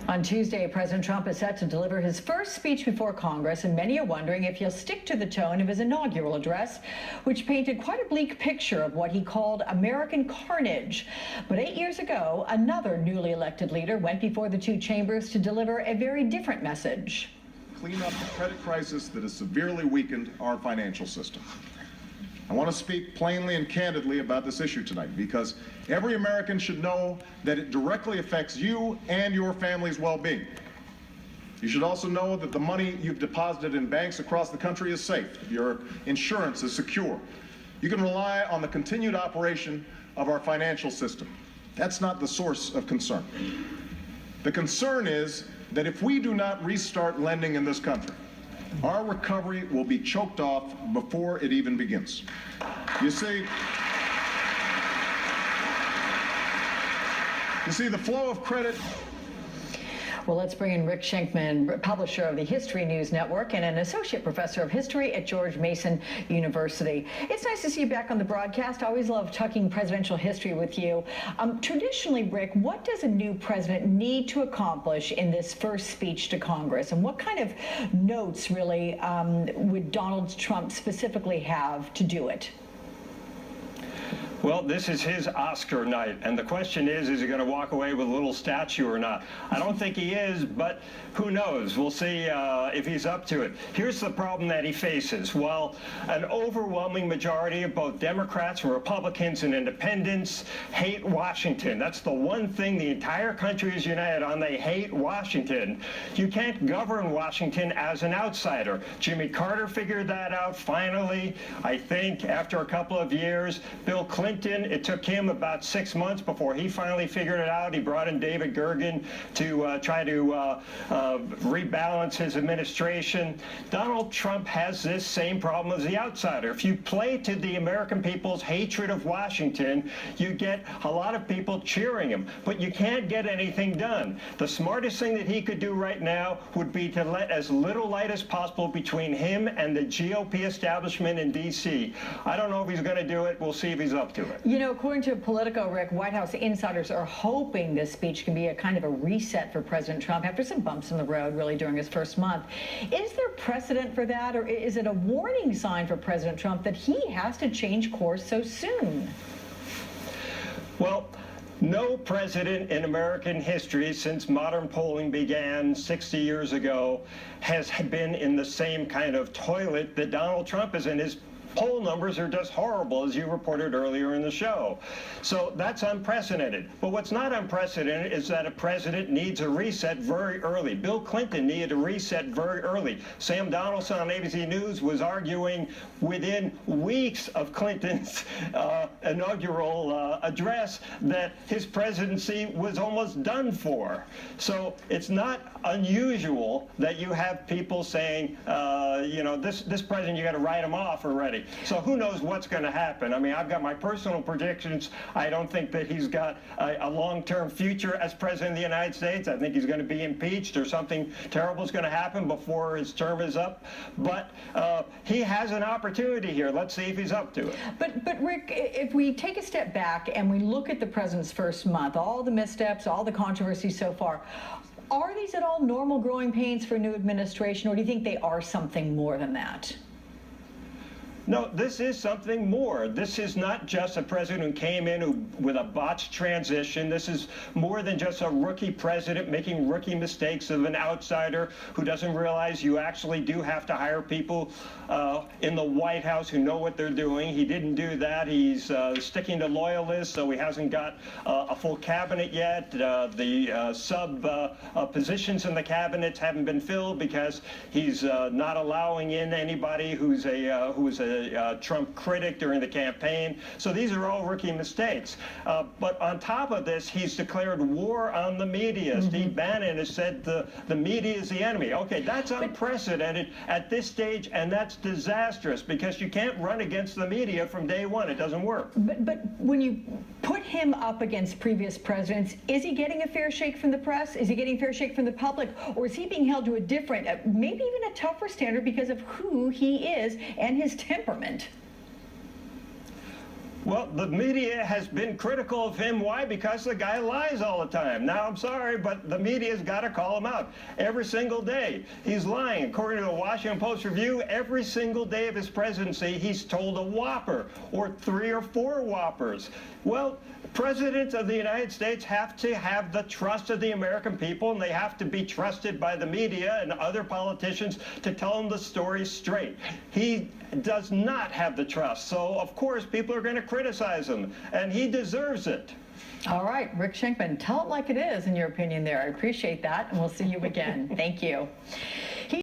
On Tuesday, President Trump is set to deliver his first speech before Congress, and many are wondering if he'll stick to the tone of his inaugural address, which painted quite a bleak picture of what he called American carnage. But 8 years ago, another newly elected leader went before the two chambers to deliver a very different message. Clean up the credit crisis that has severely weakened our financial system. I want to speak plainly and candidly about this issue tonight because every American should know that it directly affects you and your family's well-being. You should also know that the money you've deposited in banks across the country is safe. Your insurance is secure. You can rely on the continued operation of our financial system. That's not the source of concern. The concern is that if we do not restart lending in this country, our recovery will be choked off before it even begins. You see, the flow of credit. Well, let's bring in Rick Shenkman, publisher of the History News Network and an associate professor of history at George Mason University. It's nice to see you back on the broadcast. I always love talking presidential history with you. Traditionally, Rick, what does a new president need to accomplish in this first speech to Congress? And what kind of notes, really, would Donald Trump specifically have to do it? Well, this is his Oscar night, and the question is he going to walk away with a little statue or not? I don't think he is, but who knows? We'll see if he's up to it. Here's the problem that he faces. While an overwhelming majority of both Democrats and Republicans and independents hate Washington, that's the one thing the entire country is united on. They hate Washington. You can't govern Washington as an outsider. Jimmy Carter figured that out finally, I think, after a couple of years. Bill Clinton, it took him about 6 months before he finally figured it out. He brought in David Gergen to try to rebalance his administration. Donald Trump has this same problem as the outsider. If you play to the American people's hatred of Washington, you get a lot of people cheering him, but you can't get anything done. The smartest thing that he could do right now would be to let as little light as possible between him and the GOP establishment in D.C. I don't know if he's going to do it. We'll see if he's up to it. You know, according to Politico, Rick, White House insiders are hoping this speech can be a kind of a reset for President Trump after some bumps in the road, really, during his first month. Is there precedent for that, or is it a warning sign for President Trump that he has to change course so soon? Well, no president in American history since modern polling began 60 years ago has been in the same kind of toilet that Donald Trump is in. His poll numbers are just horrible, as you reported earlier in the show. So that's unprecedented. But what's not unprecedented is that a president needs a reset very early. Bill Clinton needed a reset very early. Sam Donaldson on ABC News was arguing within weeks of Clinton's inaugural address that his presidency was almost done for. So it's not unusual that you have people saying, you know, this president, you got to write him off already. So who knows what's going to happen? I mean, I've got my personal predictions. I don't think that he's got a long-term future as president of the United States. I think he's going to be impeached or something terrible is going to happen before his term is up. But he has an opportunity here. Let's see if he's up to it. But Rick, if we take a step back and we look at the president's first month, all the missteps, all the controversy so far, are these at all normal growing pains for a new administration, or do you think they are something more than that? No, this is something more. This is not just a president who came in with a botched transition. This is more than just a rookie president making rookie mistakes of an outsider who doesn't realize you actually do have to hire people in the White House who know what they're doing. He didn't do that. He's sticking to loyalists, so he hasn't got a full cabinet yet. The positions in the cabinets haven't been filled because he's not allowing in anybody who was a Trump critic during the campaign. So these are all rookie mistakes. But on top of this, he's declared war on the media. Steve Bannon has said the media is the enemy. Okay, that's unprecedented at this stage, and that's disastrous because you can't run against the media from day one. It doesn't work. But when you put him up against previous presidents, is he getting a fair shake from the press? Is he getting a fair shake from the public? Or is he being held to a different, maybe even a tougher standard because of who he is and his temperament? Well, the media has been critical of him. Why? Because the guy lies all the time. Now, I'm sorry, but the media's got to call him out every single day. He's lying. According to a Washington Post review, every single day of his presidency, he's told a whopper or 3 or 4 whoppers. Well, presidents of the United States have to have the trust of the American people, and they have to be trusted by the media and other politicians to tell them the story straight. He does not have the trust, so of course people are going to criticize him, and he deserves it. All right, Rick Shenkman, tell it like it is in your opinion there. I appreciate that, and we'll see you again. Thank you.